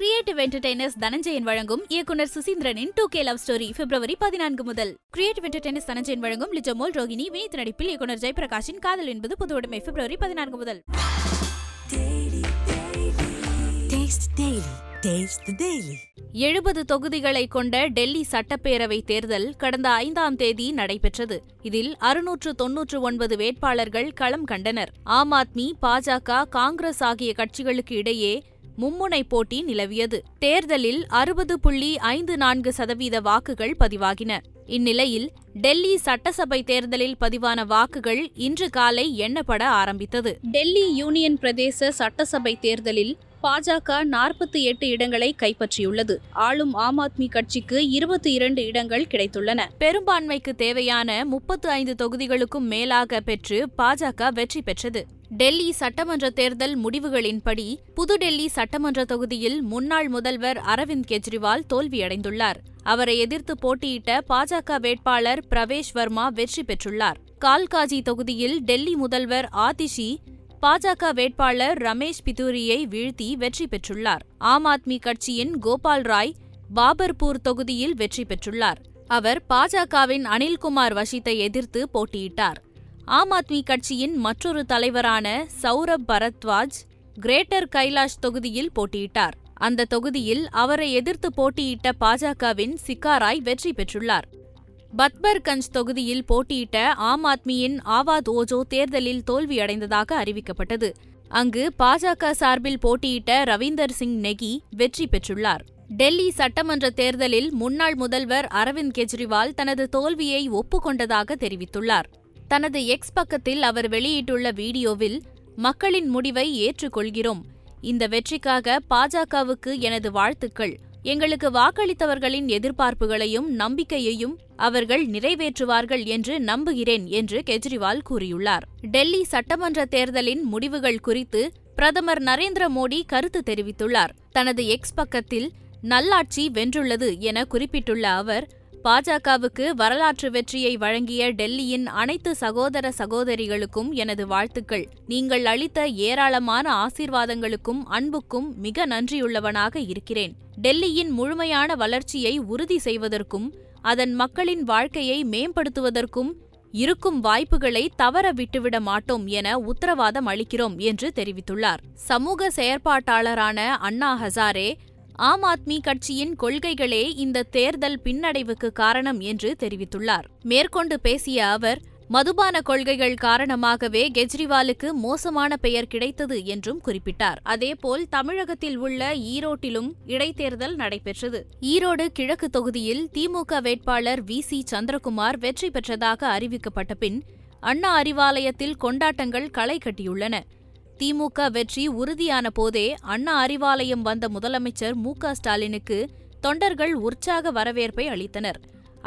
Creative entertainers Dhananjayan வழங்கும் இயக்குனர் சுசீந்திரனின் 2K love story பிப்ரவரி 14 முதல். கிரியேட்டிவ் என்டர்டெய்னர்ஸ் தனஞ்சயன் வழங்கும் லிஜமோல் ரோகிணி வினீத் நடிப்பில் இயக்குனர் ஜெயபிரகாஷின் காதல் என்பது புதுவுடைமை பிப்ரவரி 14 முதல். 70 தொகுதிகளை கொண்ட டெல்லி சட்டப்பேரவை தேர்தல் கடந்த 5ஆம் தேதி நடைபெற்றது. இதில் 699 வேட்பாளர்கள் களம் கண்டனர். ஆம் ஆத்மி, பாஜக, காங்கிரஸ் ஆகிய கட்சிகளுக்கு இடையே மும்முனை போட்டி நிலவியது. தேர்தலில் 60.54% வாக்குகள் பதிவாகின. இந்நிலையில் டெல்லி சட்டசபை தேர்தலில் பதிவான வாக்குகள் இன்று காலை எண்ணப்பட ஆரம்பித்தது. டெல்லி யூனியன் பிரதேச சட்டசபை தேர்தலில் பாஜக 48 இடங்களை கைப்பற்றியுள்ளது. ஆளும் ஆம் ஆத்மி கட்சிக்கு 22 இடங்கள் கிடைத்துள்ளன. பெரும்பான்மைக்கு தேவையான 35 தொகுதிகளுக்கும் மேலாக பெற்று பாஜக வெற்றி பெற்றது. டெல்லி சட்டமன்ற தேர்தல் முடிவுகளின்படி புதுடெல்லி சட்டமன்ற தொகுதியில் முன்னாள் முதல்வர் அரவிந்த் கெஜ்ரிவால் தோல்வியடைந்துள்ளார். அவரை எதிர்த்து போட்டியிட்ட பாஜக வேட்பாளர் பிரவேஷ் வர்மா வெற்றி பெற்றுள்ளார். கால்காஜி தொகுதியில் டெல்லி முதல்வர் ஆதிஷி பாஜக வேட்பாளர் ரமேஷ் பிதூரியை வீழ்த்தி வெற்றி பெற்றுள்ளார். ஆம் ஆத்மி கட்சியின் கோபால் ராய் பாபர்பூர் தொகுதியில் வெற்றி பெற்றுள்ளார். அவர் பாஜகவின் அனில்குமார் வஷித்தை எதிர்த்து போட்டியிட்டார். ஆம் ஆத்மி கட்சியின் மற்றொரு தலைவரான சௌரப் பரத்வாஜ் கிரேட்டர் கைலாஷ் தொகுதியில் போட்டியிட்டார். அந்த தொகுதியில் அவரை எதிர்த்து போட்டியிட்ட பாஜகவின் சிக்காராய் வெற்றி பெற்றுள்ளார். பத்பர்கஞ்ச் தொகுதியில் போட்டியிட்ட ஆம் ஆத்மியின் ஆவாத் ஓஜோ தேர்தலில் தோல்வியடைந்ததாக அறிவிக்கப்பட்டது. அங்கு பாஜக சார்பில் போட்டியிட்ட ரவீந்தர் சிங் நெகி வெற்றி பெற்றுள்ளார். டெல்லி சட்டமன்ற தேர்தலில் முன்னாள் முதல்வர் அரவிந்த் கெஜ்ரிவால் தனது தோல்வியை ஒப்புக்கொண்டதாக தெரிவித்துள்ளார். தனது எக்ஸ் பக்கத்தில் அவர் வெளியிட்டுள்ள வீடியோவில், மக்களின் முடிவை ஏற்றுக்கொள்கிறோம். இந்த வெற்றிக்காக பாஜகவுக்கு எனது வாழ்த்துக்கள். எங்களுக்கு வாக்களித்தவர்களின் எதிர்பார்ப்புகளையும் நம்பிக்கையையும் அவர்கள் நிறைவேற்றுவார்கள் என்று நம்புகிறேன் என்று கெஜ்ரிவால் கூறியுள்ளார். டெல்லி சட்டமன்ற தேர்தலின் முடிவுகள் குறித்து பிரதமர் நரேந்திர மோடி கருத்து தெரிவித்துள்ளார். தனது எக்ஸ் பக்கத்தில் நல்லாட்சி வென்றுள்ளது என குறிப்பிட்டுள்ள அவர், பாஜகவுக்கு வரலாற்று வெற்றியை வழங்கிய டெல்லியின் அனைத்து சகோதர சகோதரிகளுக்கும் எனது வாழ்த்துக்கள். நீங்கள் அளித்த ஏராளமான ஆசீர்வாதங்களுக்கும் அன்புக்கும் மிக நன்றியுள்ளவனாக இருக்கிறேன். டெல்லியின் முழுமையான வளர்ச்சியை உறுதி செய்வதற்கும் அதன் மக்களின் வாழ்க்கையை மேம்படுத்துவதற்கும் இருக்கும் வாய்ப்புகளை தவற விட்டுவிட மாட்டோம் என உத்தரவாதம் அளிக்கிறோம் என்று தெரிவித்துள்ளார். சமூக செயற்பாட்டாளரான அண்ணா ஹசாரே, ஆம் ஆத்மி கட்சியின் கொள்கைகளே இந்த தேர்தல் பின்னடைவுக்கு காரணம் என்று தெரிவித்துள்ளார். மேற்கொண்டு பேசிய அவர், மதுபான கொள்கைகள் காரணமாகவே கெஜ்ரிவாலுக்கு மோசமான பெயர் கிடைத்தது என்றும் குறிப்பிட்டார். அதேபோல் தமிழகத்தில் உள்ள ஈரோட்டிலும் இடைத்தேர்தல் நடைபெற்றது. ஈரோடு கிழக்கு தொகுதியில் திமுக வேட்பாளர் VC சந்திரகுமார் வெற்றி பெற்றதாக அறிவிக்கப்பட்ட பின் அண்ணா அறிவாலயத்தில் கொண்டாட்டங்கள் களை கட்டியுள்ளன. திமுக வெற்றி உறுதியான போதே அண்ணா அறிவாலயம் வந்த முதலமைச்சர் MK ஸ்டாலினுக்கு தொண்டர்கள் உற்சாக வரவேற்பை அளித்தனர்.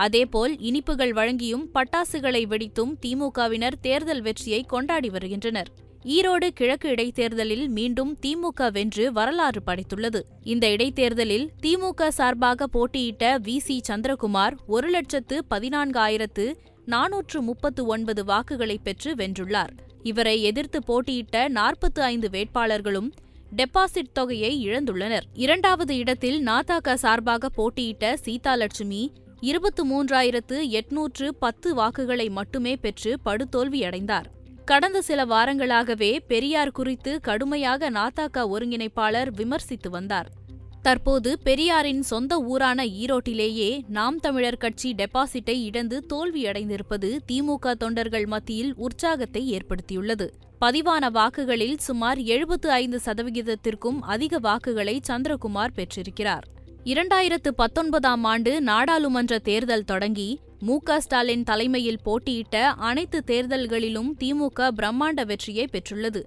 அதேபோல் இனிப்புகள் வழங்கியும் பட்டாசுகளை வெடித்தும் திமுகவினர் தேர்தல் வெற்றியை கொண்டாடி வருகின்றனர். ஈரோடு கிழக்கு இடைத்தேர்தலில் மீண்டும் திமுக வென்று வரலாறு படைத்துள்ளது. இந்த இடைத்தேர்தலில் திமுக சார்பாக போட்டியிட்ட VC சந்திரகுமார் 1,14,439 வாக்குகளை பெற்று வென்றுள்ளார். இவரை எதிர்த்து போட்டியிட்ட 45 வேட்பாளர்களும் டெபாசிட் தொகையை இழந்துள்ளனர். 2வது இடத்தில் நாதக சார்பாக போட்டியிட்ட சீதாலட்சுமி 23,810 வாக்குகளை மட்டுமே பெற்று படுதோல்வியடைந்தார். கடந்த சில வாரங்களாகவே பெரியார் குறித்து கடுமையாக நாதக ஒருங்கிணைப்பாளர் விமர்சித்து வந்தார். தற்போது பெரியாரின் சொந்த ஊரான ஈரோட்டிலேயே நாம் தமிழர் கட்சி டெபாசிட்டை இழந்து தோல்வியடைந்திருப்பது திமுக தொண்டர்கள் மத்தியில் உற்சாகத்தை ஏற்படுத்தியுள்ளது. பதிவான வாக்குகளில் சுமார் 75% அதிக வாக்குகளை சந்திரகுமார் பெற்றிருக்கிறார். 2019ஆம் ஆண்டு நாடாளுமன்ற தேர்தல் தொடங்கி MK ஸ்டாலின் தலைமையில் போட்டியிட்ட அனைத்து தேர்தல்களிலும் திமுக பிரம்மாண்ட வெற்றியை பெற்றுள்ளது.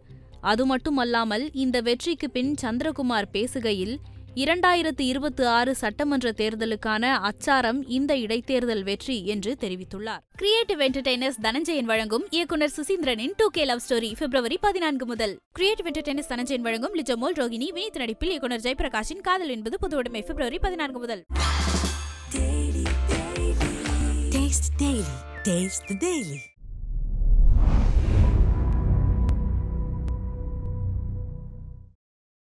அதுமட்டுமல்லாமல் இந்த வெற்றிக்கு பின் சந்திரகுமார் பேசுகையில், 2026 சட்டமன்ற தேர்தலுக்கான அச்சாரம் இந்த இடைத்தேர்தல் வெற்றி என்று தெரிவித்துள்ளார். கிரியேட்டிவ் என்டர்டெய்னர்ஸ் தனஞ்சயன் வழங்கும் இயக்குனர் சுசீந்திரனின் 2K லவ் ஸ்டோரி பிப்ரவரி 14 முதல். கிரியேட்டிவ் என்டர்டெய்னர்ஸ் தனஞ்சயன் வழங்கும் லிஜமோல் ரோகிணி வினீத் நடிப்பில் இயக்குனர் ஜெயபிரகாஷின் காதல் என்பது புதுவுடைமை பிப்ரவரி 14 முதல். Taste the Daily.